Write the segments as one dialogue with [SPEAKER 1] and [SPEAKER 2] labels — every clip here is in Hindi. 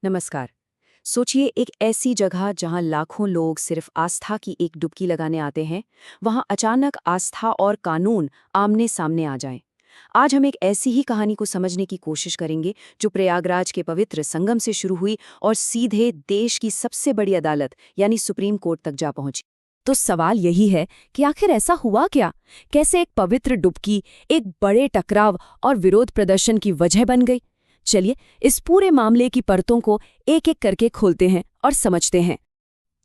[SPEAKER 1] नमस्कार। सोचिए एक ऐसी जगह जहां लाखों लोग सिर्फ आस्था की एक डुबकी लगाने आते हैं, वहां अचानक आस्था और कानून आमने सामने आ जाएं। आज हम एक ऐसी ही कहानी को समझने की कोशिश करेंगे जो प्रयागराज के पवित्र संगम से शुरू हुई और सीधे देश की सबसे बड़ी अदालत यानी सुप्रीम कोर्ट तक जा पहुंची। तो सवाल यही है कि आखिर ऐसा हुआ क्या? कैसे एक पवित्र डुबकी एक बड़े टकराव और विरोध प्रदर्शन की वजह बन गई? चलिए इस पूरे मामले की परतों को एक एक करके खोलते हैं और समझते हैं।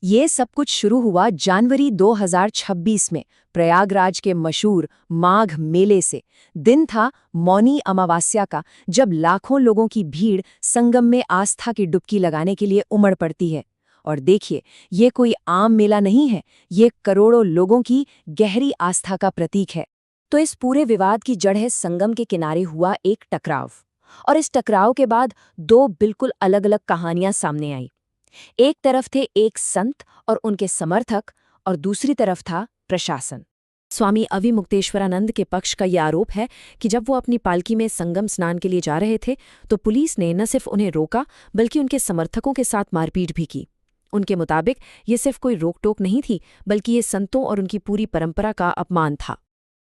[SPEAKER 1] ये सब कुछ शुरू हुआ जनवरी 2026 में प्रयागराज के मशहूर माघ मेले से। दिन था मौनी अमावस्या का, जब लाखों लोगों की भीड़ संगम में आस्था की डुबकी लगाने के लिए उमड़ पड़ती है। और देखिए, ये कोई आम मेला नहीं है, ये करोड़ों लोगों की गहरी आस्था का प्रतीक है। तो इस पूरे विवाद की जड़ है संगम के किनारे हुआ एक टकराव। और इस टकराव के बाद दो बिल्कुल अलग अलग कहानियां सामने आई। एक तरफ थे एक संत और उनके समर्थक, और दूसरी तरफ था प्रशासन। स्वामी अविमुक्तेश्वरानंद के पक्ष का यह आरोप है कि जब वो अपनी पालकी में संगम स्नान के लिए जा रहे थे तो पुलिस ने न सिर्फ उन्हें रोका बल्कि उनके समर्थकों के साथ मारपीट भी की। उनके मुताबिक ये सिर्फ कोई रोक-टोक नहीं थी, बल्कि ये संतों और उनकी पूरी परंपरा का अपमान था।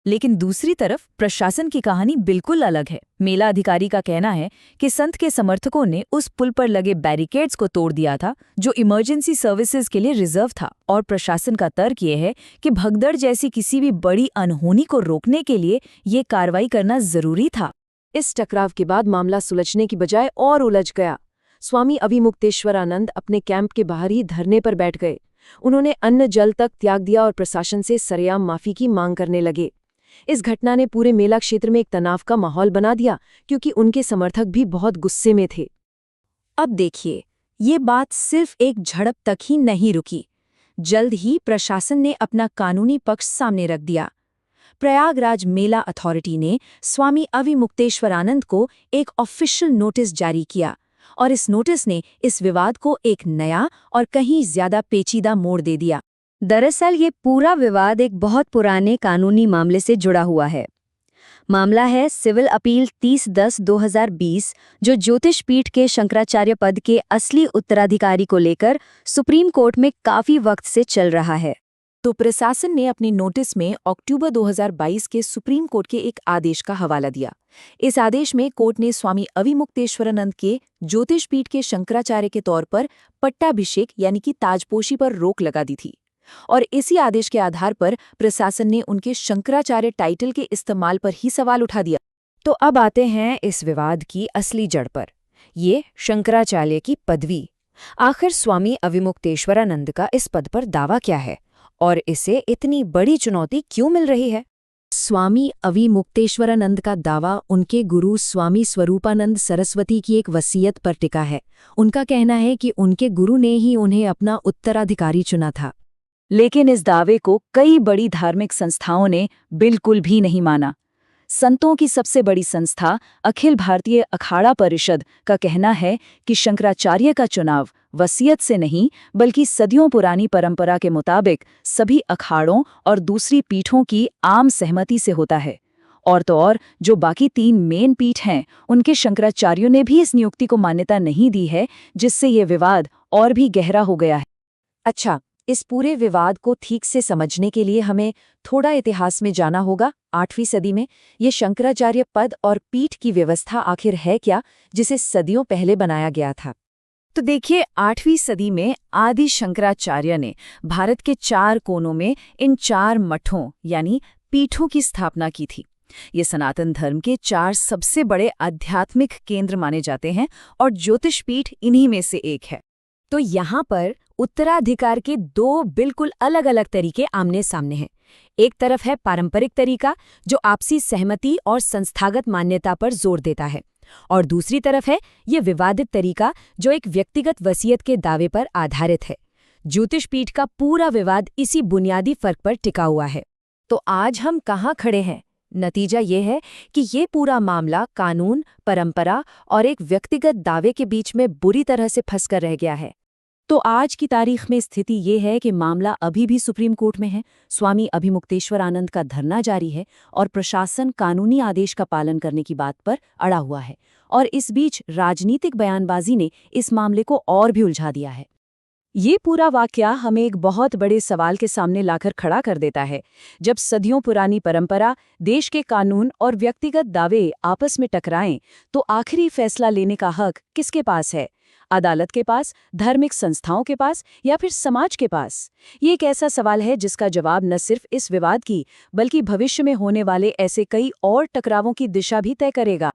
[SPEAKER 1] लेकिन दूसरी तरफ प्रशासन की कहानी बिल्कुल अलग है। मेला अधिकारी का कहना है कि संत के समर्थकों ने उस पुल पर लगे बैरिकेड्स को तोड़ दिया था जो इमरजेंसी सर्विसेज के लिए रिजर्व था, और प्रशासन का तर्क ये है कि भगदड़ जैसी किसी भी बड़ी अनहोनी को रोकने के लिए ये कार्रवाई करना जरूरी था। इस टकराव के बाद मामला सुलझने की बजाय और उलझ गया। स्वामी अविमुक्तेश्वरानंद अपने कैंप के बाहर ही धरने पर बैठ गए। उन्होंने अन्न जल तक त्याग दिया और प्रशासन से सरेआम माफी की मांग करने लगे। इस घटना ने पूरे मेला क्षेत्र में एक तनाव का माहौल बना दिया, क्योंकि उनके समर्थक भी बहुत गुस्से में थे। अब देखिए, ये बात सिर्फ एक झड़प तक ही नहीं रुकी। जल्द ही प्रशासन ने अपना कानूनी पक्ष सामने रख दिया। प्रयागराज मेला अथॉरिटी ने स्वामी अविमुक्तेश्वरानंद को एक ऑफिशियल नोटिस जारी किया, और इस नोटिस ने इस विवाद को एक नया और कहीं ज्यादा पेचीदा मोड़ दे दिया। दरअसल ये पूरा विवाद एक बहुत पुराने कानूनी मामले से जुड़ा हुआ है। मामला है सिविल अपील 30/10/2020, जो ज्योतिष पीठ के शंकराचार्य पद के असली उत्तराधिकारी को लेकर सुप्रीम कोर्ट में काफी वक्त से चल रहा है। तो प्रशासन ने अपनी नोटिस में अक्टूबर 2022 के सुप्रीम कोर्ट के एक आदेश का हवाला दिया। इस आदेश में कोर्ट ने स्वामी अविमुक्तेश्वरानंद के ज्योतिष पीठ के शंकराचार्य के तौर पर पट्टाभिषेक यानी कि ताजपोशी पर रोक लगा दी थी, और इसी आदेश के आधार पर प्रशासन ने उनके शंकराचार्य टाइटल के इस्तेमाल पर ही सवाल उठा दिया। तो अब आते हैं इस विवाद की असली जड़ पर, ये शंकराचार्य की पदवी। आखिर स्वामी अविमुक्तेश्वरानंद का इस पद पर दावा क्या है, और इसे इतनी बड़ी चुनौती क्यों मिल रही है? स्वामी अविमुक्तेश्वरानंद का दावा उनके गुरु स्वामी स्वरूपानंद सरस्वती की एक वसीयत पर टिका है। उनका कहना है कि उनके गुरु ने ही उन्हें अपना उत्तराधिकारी चुना था। लेकिन इस दावे को कई बड़ी धार्मिक संस्थाओं ने बिल्कुल भी नहीं माना। संतों की सबसे बड़ी संस्था अखिल भारतीय अखाड़ा परिषद का कहना है कि शंकराचार्य का चुनाव वसीयत से नहीं बल्कि सदियों पुरानी परंपरा के मुताबिक सभी अखाड़ों और दूसरी पीठों की आम सहमति से होता है। और तो और जो बाकी 3 मेन पीठ हैं, उनके शंकराचार्यों ने भी इस नियुक्ति को मान्यता नहीं दी है, जिससे ये विवाद और भी गहरा हो गया है। अच्छा, इस पूरे विवाद को ठीक से समझने के लिए हमें थोड़ा इतिहास में जाना होगा। 8वीं सदी में ये शंकराचार्य पद और पीठ की व्यवस्था आखिर है क्या, जिसे सदियों पहले बनाया गया था? तो देखिए, 8वीं सदी में आदि शंकराचार्य ने भारत के 4 कोनों में इन 4 मठों यानी पीठों की स्थापना की थी। ये सनातन धर्म के 4 सबसे बड़े आध्यात्मिक केंद्र माने जाते हैं, और ज्योतिष पीठ इन्हीं में से एक है। तो यहाँ पर उत्तराधिकार के 2 बिल्कुल अलग अलग तरीके आमने सामने हैं। एक तरफ है पारंपरिक तरीका, जो आपसी सहमति और संस्थागत मान्यता पर जोर देता है, और दूसरी तरफ है ये विवादित तरीका, जो एक व्यक्तिगत वसीयत के दावे पर आधारित है। ज्योतिष पीठ का पूरा विवाद इसी बुनियादी फर्क पर टिका हुआ है। तो आज हम कहाँ खड़े हैं? नतीजा ये है कि ये पूरा मामला कानून, परंपरा और एक व्यक्तिगत दावे के बीच में बुरी तरह से फंसकर रह गया है। तो आज की तारीख में स्थिति ये है कि मामला अभी भी सुप्रीम कोर्ट में है। स्वामी अभिमुक्तेश्वरानंद का धरना जारी है और प्रशासन कानूनी आदेश का पालन करने की बात पर अड़ा हुआ है। और इस बीच राजनीतिक बयानबाजी ने इस मामले को और भी उलझा दिया है। ये पूरा वाकया हमें एक बहुत बड़े सवाल के सामने लाकर खड़ा कर देता है। जब सदियों पुरानी परंपरा, देश के कानून और व्यक्तिगत दावे आपस में टकराएं, तो आखिरी फैसला लेने का हक किसके पास है? अदालत के पास, धार्मिक संस्थाओं के पास, या फिर समाज के पास? ये एक ऐसा सवाल है जिसका जवाब न सिर्फ इस विवाद की, बल्कि भविष्य में होने वाले ऐसे कई और टकरावों की दिशा भी तय करेगा।